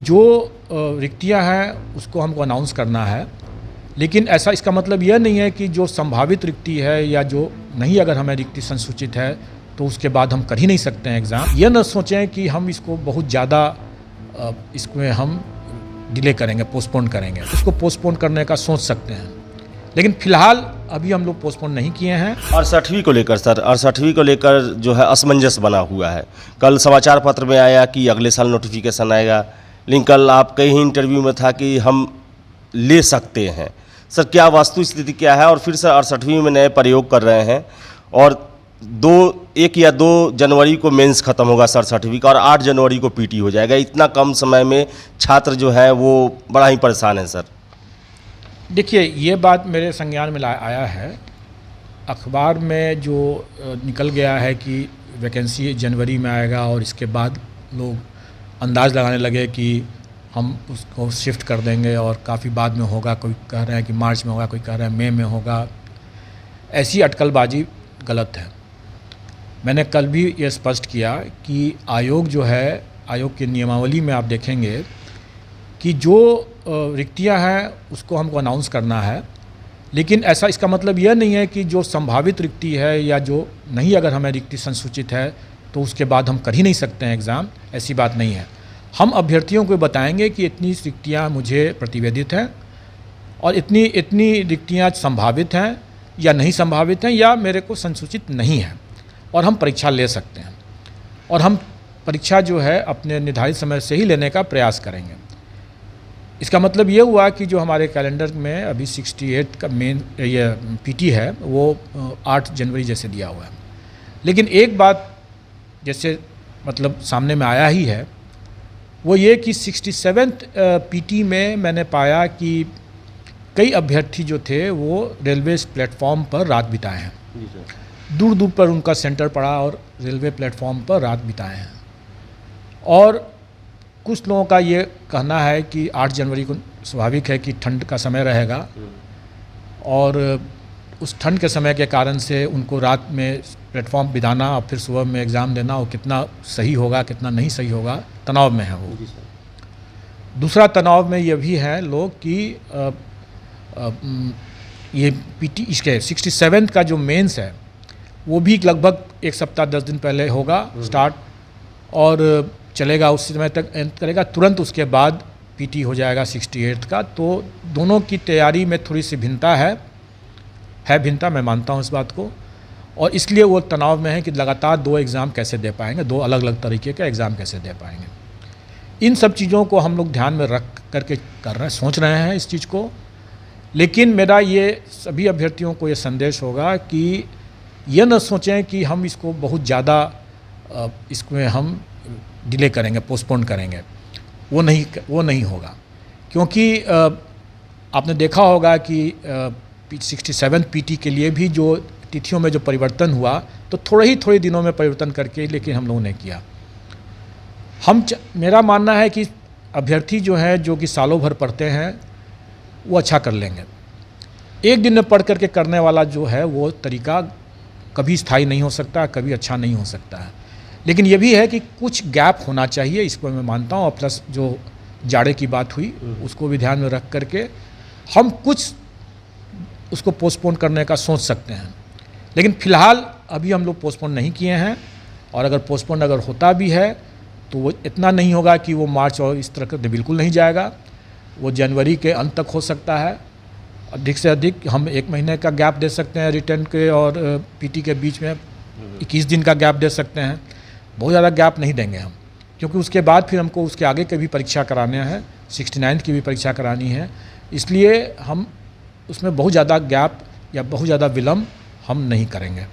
जो रिक्तियां हैं उसको हमको अनाउंस करना है, लेकिन ऐसा इसका मतलब यह नहीं है कि जो संभावित रिक्ति है या जो नहीं अगर हमें रिक्ति संसूचित है तो उसके बाद हम कर ही नहीं सकते हैं एग्ज़ाम। यह न सोचें कि हम इसको बहुत ज़्यादा इसमें हम डिले करेंगे, पोस्टपोन करेंगे। उसको पोस्टपोन करने का सोच सकते हैं, लेकिन फिलहाल अभी हम लोग पोस्टपोन नहीं किए हैं। 68वीं को लेकर सर, 68वीं को लेकर जो है असमंजस बना हुआ है। कल समाचार पत्र में आया कि अगले साल नोटिफिकेशन आएगा, लेकिन कल आपके ही इंटरव्यू में था कि हम ले सकते हैं। सर क्या वास्तु स्थिति क्या है? और फिर सर 68वीं में नए प्रयोग कर रहे हैं और 1 या 2 जनवरी को मेंस खत्म होगा 67वीं का और 8 जनवरी को पीटी हो जाएगा। इतना कम समय में छात्र जो है वो बड़ा ही परेशान है सर। देखिए, ये बात मेरे संज्ञान में आया है, अखबार में जो निकल गया है कि वैकेंसी जनवरी में आएगा और इसके बाद लोग अंदाज़ लगाने लगे कि हम उसको शिफ्ट कर देंगे और काफ़ी बाद में होगा। कोई कह रहे हैं कि मार्च में होगा, कोई कह रहे हैं मई में होगा। ऐसी अटकलबाजी गलत है। मैंने कल भी ये स्पष्ट किया कि आयोग जो है, आयोग की नियमावली में आप देखेंगे कि जो रिक्तियां हैं उसको हमको अनाउंस करना है, लेकिन ऐसा इसका मतलब यह नहीं है कि जो संभावित रिक्ति है या जो नहीं अगर हमें रिक्ति संसूचित है तो उसके बाद हम कर ही नहीं सकते हैं एग्ज़ाम। ऐसी बात नहीं है। हम अभ्यर्थियों को बताएंगे कि इतनी रिक्तियां मुझे प्रतिवेदित हैं और इतनी रिक्तियां संभावित हैं या नहीं संभावित हैं या मेरे को संसूचित नहीं है, और हम परीक्षा ले सकते हैं। और हम परीक्षा जो है अपने निर्धारित समय से ही लेने का प्रयास करेंगे। इसका मतलब ये हुआ कि जो हमारे कैलेंडर में अभी 68 का मेन ये पीटी है वो 8 जनवरी जैसे दिया हुआ है। लेकिन एक बात जैसे मतलब सामने में आया ही है, वो ये कि 67th पीटी में मैंने पाया कि कई अभ्यर्थी जो थे वो रेलवे प्लेटफॉर्म पर रात बिताए हैं। दूर दूर पर उनका सेंटर पड़ा और रेलवे प्लेटफॉर्म पर रात बिताए हैं। और कुछ लोगों का ये कहना है कि 8 जनवरी को स्वाभाविक है कि ठंड का समय रहेगा और उस ठंड के समय के कारण से उनको रात में प्लेटफॉर्म बिताना और फिर सुबह में एग्ज़ाम देना, वो कितना सही होगा कितना नहीं सही होगा, तनाव में है वो। दूसरा तनाव में ये भी है लोग कि ये पीटी इसके 67th का जो मेंस है वो भी लगभग 1 सप्ताह 10 दिन पहले होगा स्टार्ट और चलेगा, उस समय तक एंड करेगा। तुरंत उसके बाद पीटी हो जाएगा 68th का। तो दोनों की तैयारी में थोड़ी सी भिन्नता है भिन्नता, मैं मानता हूँ इस बात को, और इसलिए वो तनाव में है कि लगातार 2 एग्ज़ाम कैसे दे पाएंगे, 2 अलग अलग तरीके के एग्ज़ाम कैसे दे पाएंगे। इन सब चीज़ों को हम लोग ध्यान में रख करके कर रहे हैं, सोच रहे हैं इस चीज़ को। लेकिन मेरा ये सभी अभ्यर्थियों को ये संदेश होगा कि यह न सोचें कि हम इसको बहुत ज़्यादा इसमें हम डिले करेंगे, पोस्टपोन करेंगे। वो नहीं होगा, क्योंकि आपने देखा होगा कि 67 पीटी के लिए भी जो तिथियों में जो परिवर्तन हुआ तो थोड़े दिनों में परिवर्तन करके, लेकिन हम लोगों ने किया। मेरा मानना है कि अभ्यर्थी जो हैं जो कि सालों भर पढ़ते हैं वो अच्छा कर लेंगे। एक दिन में पढ़ करके करने वाला जो है वो तरीका कभी स्थायी नहीं हो सकता, कभी अच्छा नहीं हो सकता है। लेकिन ये भी है कि कुछ गैप होना चाहिए, इसको मैं मानता हूँ। और प्लस जो जाड़े की बात हुई उसको भी ध्यान में रख करके हम कुछ उसको पोस्टपोन करने का सोच सकते हैं, लेकिन फ़िलहाल अभी हम लोग पोस्टपोन नहीं किए हैं। और अगर पोस्टपोन अगर होता भी है तो वो इतना नहीं होगा कि वो मार्च और इस तरह का बिल्कुल नहीं जाएगा, वो जनवरी के अंत तक हो सकता है। अधिक से अधिक हम 1 महीने का गैप दे सकते हैं रिटर्न के और पीटी के बीच में 21 दिन का गैप दे सकते हैं। बहुत ज़्यादा गैप नहीं देंगे हम, क्योंकि उसके बाद फिर हमको उसके आगे की भी परीक्षा कराने हैं, 69th की भी परीक्षा करानी है। इसलिए हम उसमें बहुत ज़्यादा गैप या बहुत ज़्यादा विलम्ब हम नहीं करेंगे।